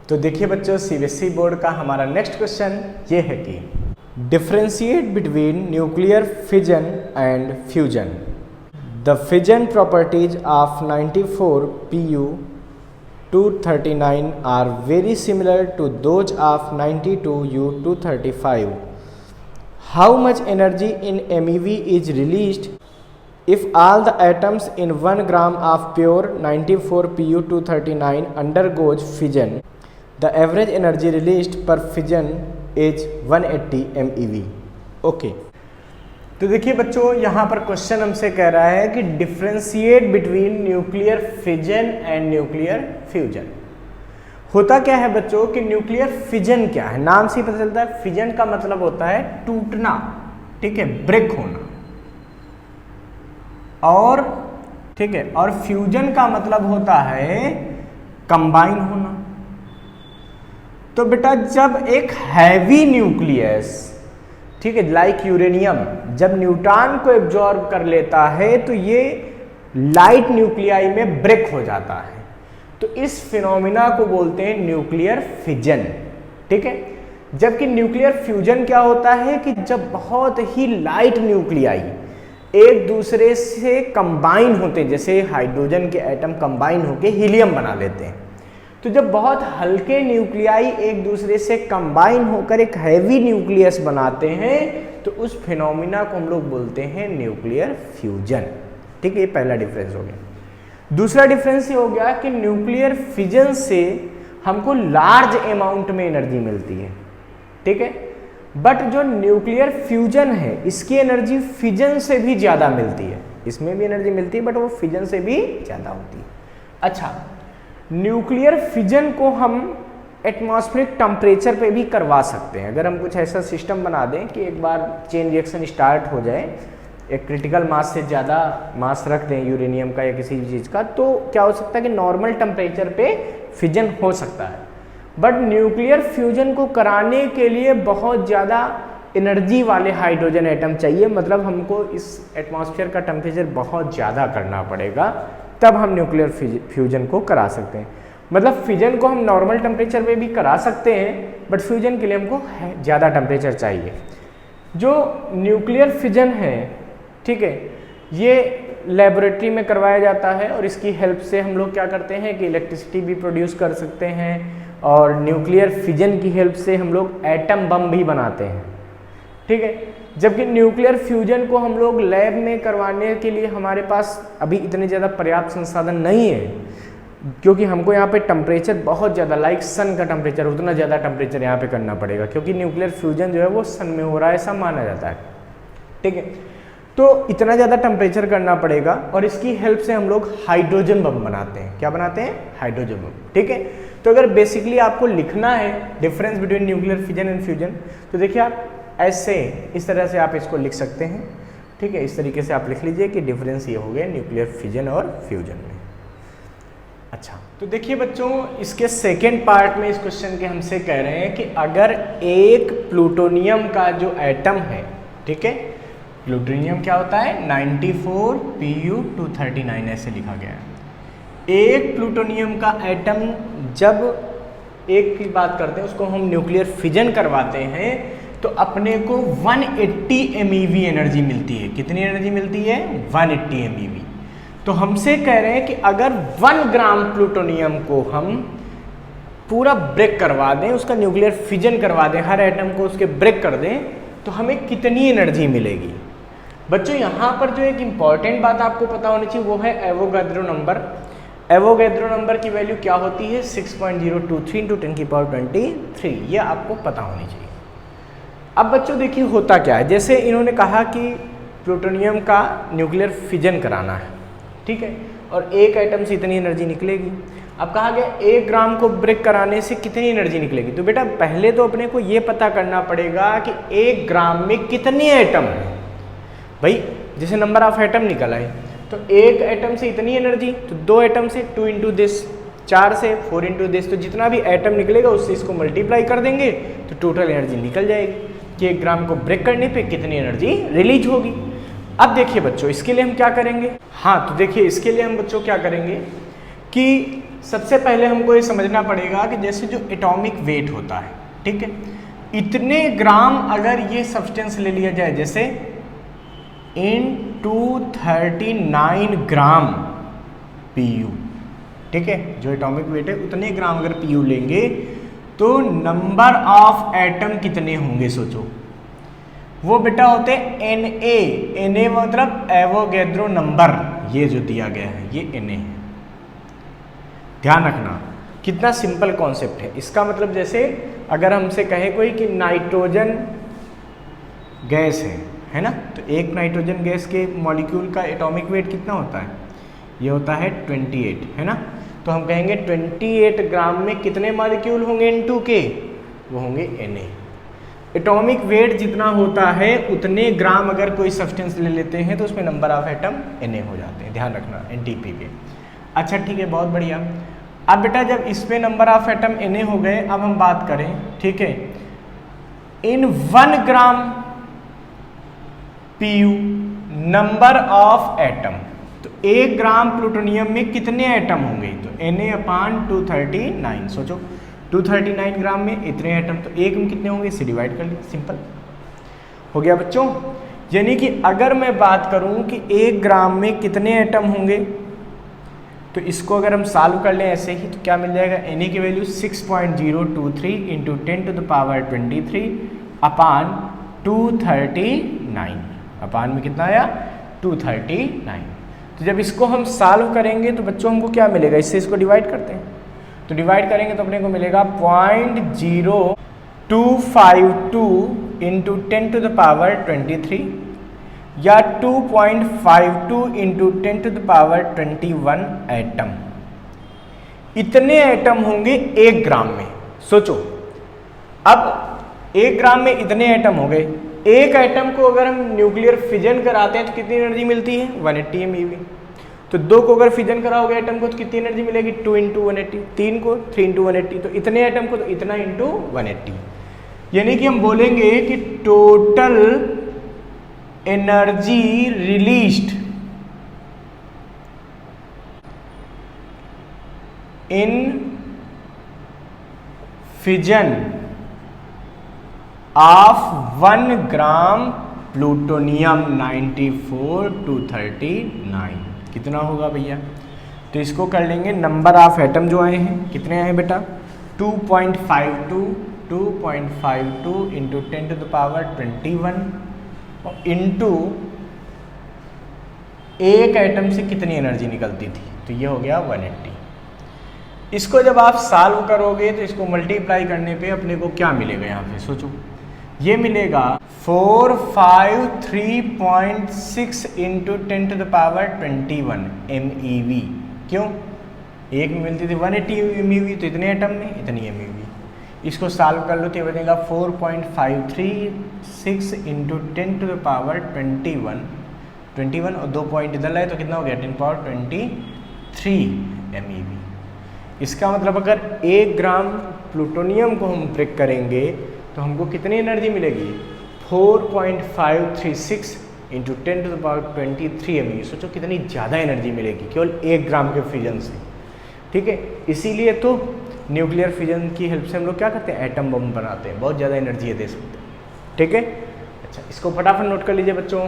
तो देखिए बच्चों, सीबीएसई बोर्ड का हमारा नेक्स्ट क्वेश्चन ये है कि differentiate between nuclear fission and fusion. The fission properties of 94 Pu 239 are very similar to those of 92 U 235. How much energy in MeV is released if all the atoms in 1 gram of pure 94 Pu 239 undergoes fission? The average energy released per fission is 180 MeV. Okay, तो देखिए बच्चों, यहाँ पर question हमसे कह रहा है कि differentiate between nuclear fission and nuclear fusion. होता क्या है बच्चों कि न्यूक्लियर फिजन क्या है, नाम से ही पता चलता है। फिजन का मतलब होता है टूटना, ठीक है, ब्रेक होना, और ठीक है, और फ्यूजन का मतलब होता है कंबाइन होना। तो बेटा जब एक हैवी न्यूक्लियस, ठीक है, लाइक यूरेनियम, जब न्यूट्रॉन को एब्जॉर्ब कर लेता है तो ये लाइट न्यूक्लियाई में ब्रेक हो जाता है। तो इस फिनोमिना को बोलते हैं न्यूक्लियर फिजन, ठीक है। जबकि न्यूक्लियर फ्यूजन क्या होता है कि जब बहुत ही लाइट न्यूक्लियाई एक दूसरे से कंबाइन होते हैं, जैसे हाइड्रोजन के एटम कंबाइन होकर हीलियम बना लेते हैं। तो जब बहुत हल्के न्यूक्लियाई एक दूसरे से कंबाइन होकर एक हैवी न्यूक्लियस बनाते हैं तो उस फिनोमिना को हम लोग बोलते हैं न्यूक्लियर फ्यूजन, ठीक है। ये पहला डिफरेंस हो गया। दूसरा डिफरेंस ये हो गया कि न्यूक्लियर फिजन से हमको लार्ज अमाउंट में एनर्जी मिलती है, ठीक है, बट जो न्यूक्लियर फ्यूजन है इसकी एनर्जी फिजन से भी ज़्यादा मिलती है। इसमें भी एनर्जी मिलती है बट वो फिजन से भी ज़्यादा होती है। अच्छा, न्यूक्लियर फिजन को हम एटमॉस्फेरिक टेम्परेचर पे भी करवा सकते हैं। अगर हम कुछ ऐसा सिस्टम बना दें कि एक बार चेन रिएक्शन स्टार्ट हो जाए, एक क्रिटिकल मास से ज़्यादा मास रख दें यूरेनियम का या किसी भी चीज़ का, तो क्या हो सकता है कि नॉर्मल टेम्परेचर पे फिजन हो सकता है। बट न्यूक्लियर फ्यूजन को कराने के लिए बहुत ज़्यादा एनर्जी वाले हाइड्रोजन एटम चाहिए, मतलब हमको इस एटमॉस्फेयर का टेम्परेचर बहुत ज़्यादा करना पड़ेगा, तब हम न्यूक्लियर फ्यूजन को करा सकते हैं। मतलब फिजन को हम नॉर्मल टेम्परेचर पे भी करा सकते हैं, बट फ्यूजन के लिए हमको ज़्यादा टेम्परेचर चाहिए। जो न्यूक्लियर फिजन है, ठीक है, ये लेबोरेटरी में करवाया जाता है और इसकी हेल्प से हम लोग क्या करते हैं कि इलेक्ट्रिसिटी भी प्रोड्यूस कर सकते हैं, और न्यूक्लियर फिजन की हेल्प से हम लोग एटम बम भी बनाते हैं, ठीक है। जबकि न्यूक्लियर फ्यूजन को हम लोग लैब में करवाने के लिए हमारे पास अभी इतने ज़्यादा पर्याप्त संसाधन नहीं है, क्योंकि हमको यहाँ पे टेम्परेचर बहुत ज़्यादा, लाइक सन का टेम्परेचर, उतना ज़्यादा टेम्परेचर यहाँ पे करना पड़ेगा, क्योंकि न्यूक्लियर फ्यूजन जो है वो सन में हो रहा है ऐसा माना जाता है, ठीक है। तो इतना ज़्यादा टेम्परेचर करना पड़ेगा और इसकी हेल्प से हम लोग हाइड्रोजन बम बनाते हैं। क्या बनाते हैं? हाइड्रोजन बम, ठीक है। तो अगर बेसिकली आपको लिखना है difference between nuclear fission and fusion, तो देखिए आप ऐसे इस तरह से आप इसको लिख सकते हैं, ठीक है। इस तरीके से आप लिख लीजिए कि डिफरेंस ये हो गया न्यूक्लियर फिजन और फ्यूजन में। अच्छा, तो देखिए बच्चों, इसके सेकेंड पार्ट में इस क्वेश्चन के हमसे कह रहे हैं कि अगर एक प्लूटोनियम का जो एटम है, ठीक है, प्लूटोनियम क्या होता है 94 Pu 239 ऐसे लिखा गया है। एक प्लूटोनियम का एटम जब एक की बात करते हैं उसको हम न्यूक्लियर फिजन करवाते हैं तो अपने को 180 MeV एनर्जी मिलती है। कितनी एनर्जी मिलती है? 180 MeV। तो हमसे कह रहे हैं कि अगर 1 ग्राम प्लूटोनियम को हम पूरा ब्रेक करवा दें, उसका न्यूक्लियर फिजन करवा दें, हर एटम को उसके ब्रेक कर दें, तो हमें कितनी एनर्जी मिलेगी। बच्चों यहाँ पर जो एक इम्पॉर्टेंट बात आपको पता होनी चाहिए वो है एवोगाड्रो नंबर। एवोगाड्रो नंबर की वैल्यू क्या होती है? 6.023 × 10⁻23। ये आपको पता होनी चाहिए। अब बच्चों देखिए होता क्या है, जैसे इन्होंने कहा कि प्लूटोनियम का न्यूक्लियर फिजन कराना है, ठीक है, और एक एटम से इतनी एनर्जी निकलेगी। अब कहा गया 1 ग्राम को ब्रेक कराने से कितनी एनर्जी निकलेगी। तो बेटा पहले तो अपने को ये पता करना पड़ेगा कि 1 ग्राम में कितने एटम है। भाई जैसे नंबर ऑफ एटम निकला है तो एक एटम से इतनी एनर्जी, तो 2 एटम से 2 × दिस, 4 से 4 × दिस, तो जितना भी एटम निकलेगा उससे इसको मल्टीप्लाई कर देंगे तो टोटल एनर्जी निकल जाएगी कि 1 ग्राम को ब्रेक करने पे कितनी एनर्जी रिलीज होगी। अब देखिए बच्चों इसके लिए हम क्या करेंगे। हाँ, तो देखिए इसके लिए हम बच्चों क्या करेंगे कि सबसे पहले हमको ये समझना पड़ेगा कि जैसे जो एटॉमिक वेट होता है, ठीक है, इतने ग्राम अगर ये सब्सटेंस ले लिया जाए, जैसे इन 239 ग्राम पीयू, ठीक है, जो एटॉमिक वेट है उतने ग्राम अगर पीयू लेंगे तो नंबर ऑफ एटम कितने होंगे सोचो। वो बेटा होते Na मतलब एवोगैड्रो नंबर, ये जो दिया गया है ये Na है। ध्यान रखना कितना सिंपल कॉन्सेप्ट है। इसका मतलब जैसे अगर हमसे कहे कोई कि नाइट्रोजन गैस है ना, तो एक नाइट्रोजन गैस के मॉलिक्यूल का एटॉमिक वेट कितना होता है, ये होता है 28, है ना। तो हम कहेंगे 28 ग्राम में कितने मॉलिक्यूल होंगे N2 के, वो होंगे Na। एटॉमिक वेट जितना होता है उतने ग्राम अगर कोई सब्सटेंस ले लेते हैं तो उसमें नंबर ऑफ एटम Na हो जाते हैं, ध्यान रखना NTP पे। अच्छा ठीक है, बहुत बढ़िया। अब बेटा जब इस पे नंबर ऑफ एटम Na हो गए, अब हम बात करें, ठीक है, इन 1 ग्राम Pu नंबर ऑफ एटम, तो 1 ग्राम प्लूटोनियम में कितने एटम होंगे, तो Na/239। सोचो 239 ग्राम में इतने एटम, तो 1 में कितने होंगे, इससे डिवाइड कर लिया, सिंपल हो गया बच्चों। यानी कि अगर मैं बात करूं कि 1 ग्राम में कितने एटम होंगे, तो इसको अगर हम सॉल्व कर लें ऐसे ही तो क्या मिल जाएगा, Na की वैल्यू 6.023 इंटू 10⁻23 अपान 239, अपान में कितना आया 239। तो जब इसको हम सॉल्व करेंगे तो बच्चों हमको क्या मिलेगा, इससे इसको डिवाइड करते हैं, तो डिवाइड करेंगे तो अपने को मिलेगा 0.0252 इंटू 10⁻23 या 2.52 इंटू 10⁻21 एटम। इतने एटम होंगे 1 ग्राम में। सोचो अब 1 ग्राम में इतने एटम हो गए, एक एटम को अगर हम न्यूक्लियर फिजन कराते हैं तो कितनी एनर्जी मिलती है, 180 MeV। तो 2 को अगर फिजन कराओगे एटम को तो कितनी एनर्जी मिलेगी, 2 × 180, 3 को 3 × 180, तो इतने एटम को तो इतना इंटू 180। यानी कि हम बोलेंगे कि total energy released in fission of 1 gram plutonium 94-239 कितना होगा भैया। तो इसको कर लेंगे, नंबर ऑफ एटम जो आए हैं कितने आए बेटा, 2.52 इंटू 10⁻21 इंटू एक एटम से कितनी एनर्जी निकलती थी, तो ये हो गया 180। इसको जब आप सॉल्व करोगे तो इसको मल्टीप्लाई करने पे अपने को क्या मिलेगा, यहाँ पे सोचो, ये मिलेगा 453.6 इंटू 10⁻21 MeV। क्यों, एक में मिलती थी 180 MeV, तो इतने एटम में इतनी MeV। इसको सॉल्व कर लो तो ये बनेगा 4.536 इंटू 10⁻21 और 2 पॉइंट इधर लाए तो कितना हो गया 10⁻23 MeV। इसका मतलब अगर 1 ग्राम प्लूटोनियम को हम ब्रेक करेंगे तो हमको कितनी एनर्जी मिलेगी, 4.536 इंटू 10⁻23 MeV। सोचो कितनी ज़्यादा एनर्जी मिलेगी केवल 1 ग्राम के फिजन से, ठीक है। इसीलिए तो न्यूक्लियर फिजन की हेल्प से हम लोग क्या करते हैं, एटम बम बनाते हैं, बहुत ज़्यादा एनर्जी है दे सकते हैं, ठीक है। अच्छा इसको फटाफट नोट कर लीजिए बच्चों।